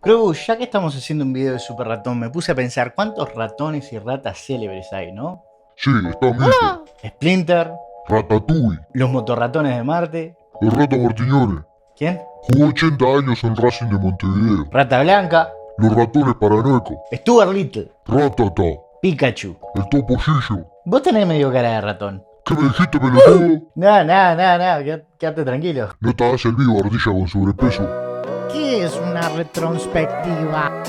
Ya que estamos haciendo un video de Super Ratón, me puse a pensar cuántos ratones y ratas célebres hay, ¿no? Sí, está Mickey, Splinter, Ratatouille, los motorratones de Marte. el Rata Martiñones. ¿Quién? Jugó 80 años en Racing de Montevideo. Rata Blanca, Los ratones paranoicos. Stuart Little, Ratata, Pikachu. el Topo Gillo. Vos tenés medio cara de ratón. ¿Qué me dijiste, pelotudo? Nada, quédate tranquilo. No te hagas el vivo, ardilla con sobrepeso. ¿Qué es una retrospectiva?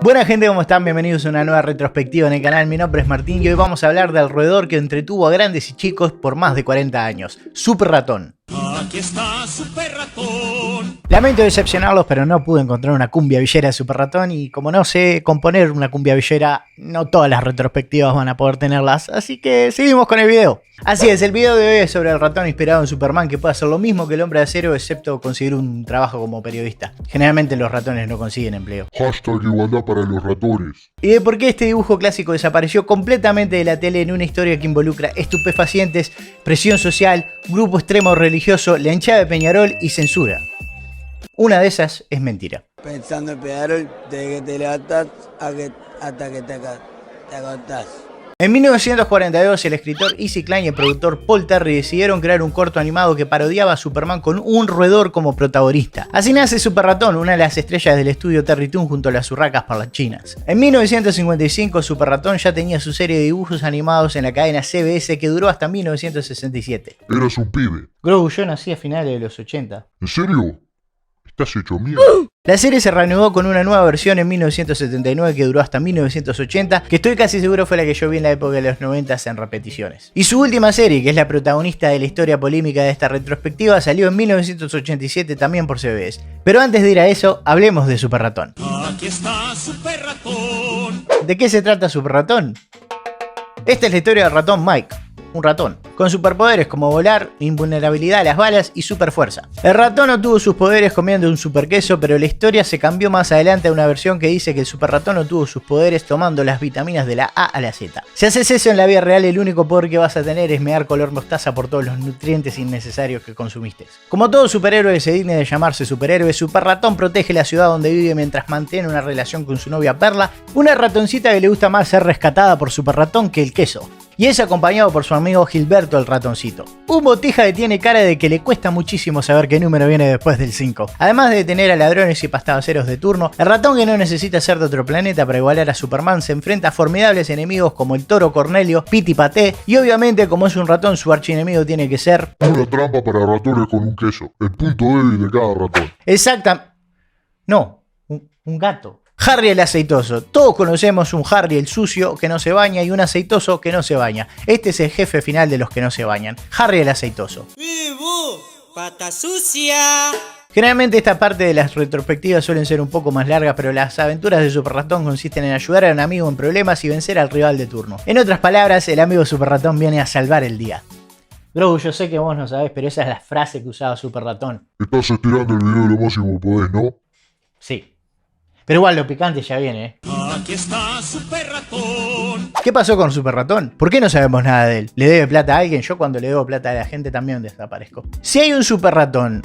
Buena gente, ¿cómo están? Bienvenidos a una nueva retrospectiva en el canal. Mi nombre es Martín y hoy vamos a hablar del roedor que entretuvo a grandes y chicos por más de 40 años. Super Ratón. Aquí está Super Ratón. Lamento decepcionarlos, pero no pude encontrar una cumbia villera de Super Ratón y como no sé componer una cumbia villera, no todas las retrospectivas van a poder tenerlas, así que seguimos con el video. Así es, el video de hoy es sobre el ratón inspirado en Superman que puede hacer lo mismo que el hombre de acero excepto conseguir un trabajo como periodista. Generalmente los ratones no consiguen empleo. Hashtag igualdad para los ratones. Y de por qué este dibujo clásico desapareció completamente de la tele en una historia que involucra estupefacientes, presión social, grupo extremo religioso, la hinchada de Peñarol y censura. Una de esas es mentira. Pensando en Peñarol, desde que te levantás hasta que te acostás. En 1942 el escritor Easy Klein y el productor Paul Terry decidieron crear un corto animado que parodiaba a Superman con un roedor como protagonista. Así nace Super Ratón, una de las estrellas del estudio Terry Toon junto a las urracas parlanchinas. En 1955 Super Ratón ya tenía su serie de dibujos animados en la cadena CBS que duró hasta 1967. Eras un pibe. Grogu, yo nací a finales de los 80. ¿En serio? Estás hecho mierda. La serie se reanudó con una nueva versión en 1979 que duró hasta 1980, que estoy casi seguro fue la que yo vi en la época de los 90 en repeticiones. Y su última serie, que es la protagonista de la historia polémica de esta retrospectiva, salió en 1987 también por CBS. Pero antes de ir a eso, hablemos de Super Ratón. Aquí está Super Ratón. ¿De qué se trata Super Ratón? Esta es la historia del ratón Mike. Un ratón, con superpoderes como volar, invulnerabilidad a las balas y super fuerza. El ratón obtuvo sus poderes comiendo un super queso, pero la historia se cambió más adelante a una versión que dice que el super ratón obtuvo sus poderes tomando las vitaminas de la A a la Z. Si haces eso en la vida real, el único poder que vas a tener es mear color mostaza por todos los nutrientes innecesarios que consumiste. Como todo superhéroe se digna de llamarse superhéroe, Super Ratón protege la ciudad donde vive mientras mantiene una relación con su novia Perla, una ratoncita que le gusta más ser rescatada por Super Ratón que el queso. Y es acompañado por su amigo Gilberto el ratoncito. Un botija que tiene cara de que le cuesta muchísimo saber qué número viene después del 5. Además de detener a ladrones y pastabaceros de turno, el ratón que no necesita ser de otro planeta para igualar a Superman se enfrenta a formidables enemigos como el toro Cornelio, Piti Paté y obviamente como es un ratón su archienemigo tiene que ser... Una trampa para ratones con un queso. El punto débil de cada ratón. Exacta... No, un gato. Harry el aceitoso. Todos conocemos un Harry el sucio que no se baña y un aceitoso que no se baña. Este es el jefe final de los que no se bañan. Harry el aceitoso. ¡Vivo! ¡Pata sucia! Generalmente esta parte de las retrospectivas suelen ser un poco más largas, pero las aventuras de Super Ratón consisten en ayudar a un amigo en problemas y vencer al rival de turno. En otras palabras, el amigo Super Ratón viene a salvar el día. Grogu, yo sé que vos no sabés, pero esa es la frase que usaba Super Ratón. Estás estirando el video lo máximo que podés, ¿no? Sí. Pero igual lo picante ya viene, ¿eh? Aquí está Super Ratón. ¿Qué pasó con Super Ratón? ¿Por qué no sabemos nada de él? ¿Le debe plata a alguien? Yo cuando le debo plata a la gente también desaparezco. Si hay un Super Ratón,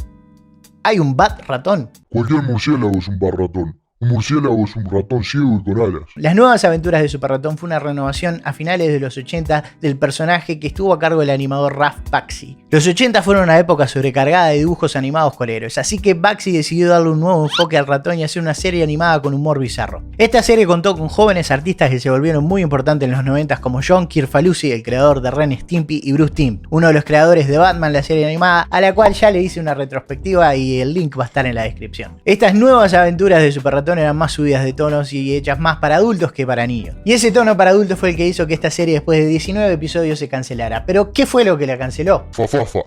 ¿hay un Bat Ratón? Cualquier murciélago es un bar ratón. Un murciélago es un ratón ciego y con alas. Las nuevas aventuras de Super Ratón fue una renovación a finales de los 80 del personaje que estuvo a cargo del animador Ralph Bakshi. Los 80 fueron una época sobrecargada de dibujos animados con héroes, así que Bakshi decidió darle un nuevo enfoque al ratón y hacer una serie animada con humor bizarro. Esta serie contó con jóvenes artistas que se volvieron muy importantes en los 90 como John Kirfalusi, el creador de Ren Stimpy, y Bruce Timm, uno de los creadores de Batman, la serie animada, a la cual ya le hice una retrospectiva y el link va a estar en la descripción. Estas nuevas aventuras de Super Ratón eran más subidas de tonos y hechas más para adultos que para niños. Y ese tono para adultos fue el que hizo que esta serie después de 19 episodios se cancelara. Pero ¿qué fue lo que la canceló? Fafafa.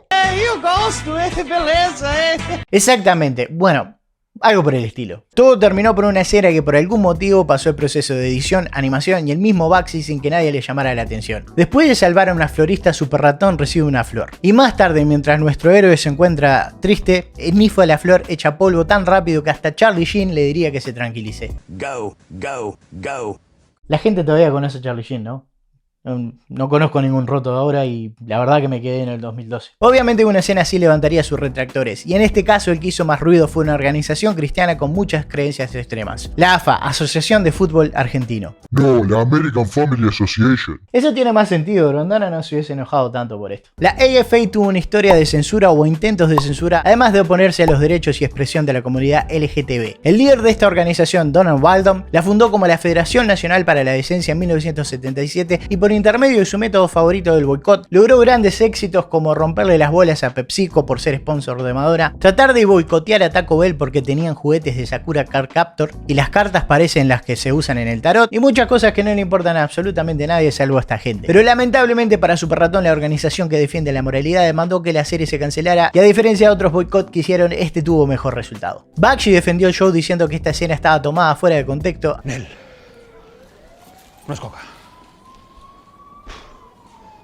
Exactamente, bueno, algo por el estilo. Todo terminó por una escena que por algún motivo pasó el proceso de edición, animación y el mismo Bakshi sin que nadie le llamara la atención. Después de salvar a una florista, Super Ratón recibe una flor. Y más tarde, mientras nuestro héroe se encuentra triste, el nifo de la flor echa polvo tan rápido que hasta Charlie Sheen le diría que se tranquilice. Go, go, go. La gente todavía conoce a Charlie Sheen, ¿no? No conozco ningún roto ahora y la verdad que me quedé en el 2012. Obviamente una escena así levantaría sus retractores, y en este caso el que hizo más ruido fue una organización cristiana con muchas creencias extremas. La AFA, Asociación de Fútbol Argentino. No, la American Family Association. Eso tiene más sentido, Grondona no se hubiese enojado tanto por esto. La AFA tuvo una historia de censura o intentos de censura, además de oponerse a los derechos y expresión de la comunidad LGTB. El líder de esta organización, Donald Waldom, la fundó como la Federación Nacional para la Decencia en 1977 y por intermedio de su método favorito del boicot, logró grandes éxitos como romperle las bolas a PepsiCo por ser sponsor de Madonna, tratar de boicotear a Taco Bell porque tenían juguetes de Sakura Card Captor y las cartas parecen las que se usan en el tarot, y muchas cosas que no le importan a absolutamente nadie salvo a esta gente. Pero lamentablemente para Super Ratón, la organización que defiende la moralidad demandó que la serie se cancelara, y a diferencia de otros boicots que hicieron, este tuvo mejor resultado. Bakshi defendió el show diciendo que esta escena estaba tomada fuera de contexto. Nel, no es coca.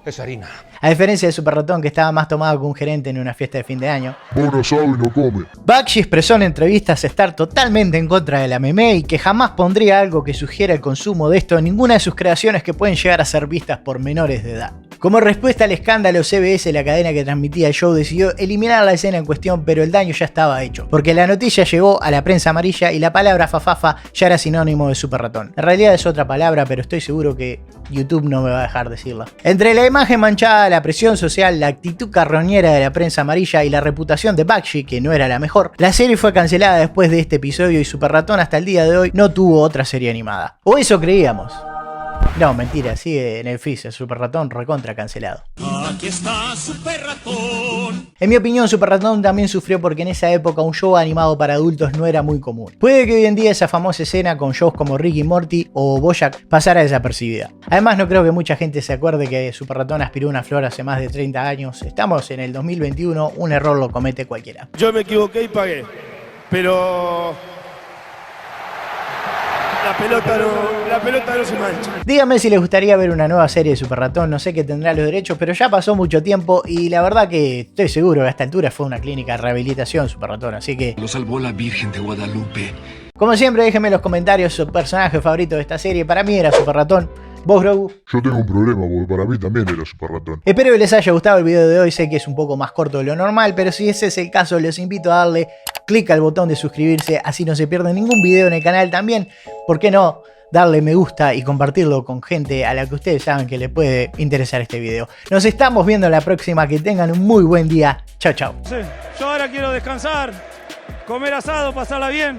Es harina. A diferencia de Super Ratón, que estaba más tomado que un gerente en una fiesta de fin de año. Vos no sabe y no come. Bakshi expresó en entrevistas estar totalmente en contra de la meme y que jamás pondría algo que sugiera el consumo de esto en ninguna de sus creaciones que pueden llegar a ser vistas por menores de edad. Como respuesta al escándalo, CBS, la cadena que transmitía el show, decidió eliminar la escena en cuestión, pero el daño ya estaba hecho, porque la noticia llegó a la prensa amarilla y la palabra fafafa ya era sinónimo de Super Ratón. En realidad es otra palabra, pero estoy seguro que YouTube no me va a dejar decirla. Entre la imagen manchada, la presión social, la actitud carroñera de la prensa amarilla y la reputación de Bakshi, que no era la mejor, la serie fue cancelada después de este episodio y Super Ratón hasta el día de hoy no tuvo otra serie animada. O eso creíamos. No, mentira, sigue en el FIS, el Super Ratón recontra cancelado. Aquí está Super Ratón. En mi opinión, Super Ratón también sufrió porque en esa época un show animado para adultos no era muy común. Puede que hoy en día esa famosa escena con shows como Rick y Morty o BoJack pasara desapercibida. Además, no creo que mucha gente se acuerde que Super Ratón aspiró una flor hace más de 30 años. Estamos en el 2021, un error lo comete cualquiera. Yo me equivoqué y pagué, pero la pelota no se mancha. Díganme si les gustaría ver una nueva serie de Super Ratón, no sé qué tendrá los derechos, pero ya pasó mucho tiempo y la verdad que estoy seguro que a esta altura fue una clínica de rehabilitación Super Ratón, así que... Lo salvó la Virgen de Guadalupe. Como siempre, déjenme en los comentarios su personaje favorito de esta serie. Para mí era Super Ratón. ¿Vos, Grogu? Yo tengo un problema porque para mí también era Super Ratón. Espero que les haya gustado el video de hoy. Sé que es un poco más corto de lo normal, pero si ese es el caso, les invito a darle clic al botón de suscribirse, así no se pierden ningún video en el canal. También, ¿por qué no darle me gusta y compartirlo con gente a la que ustedes saben que le puede interesar este video? Nos estamos viendo en la próxima. Que tengan un muy buen día. Chao, chao. Sí, yo ahora quiero descansar, comer asado, pasarla bien.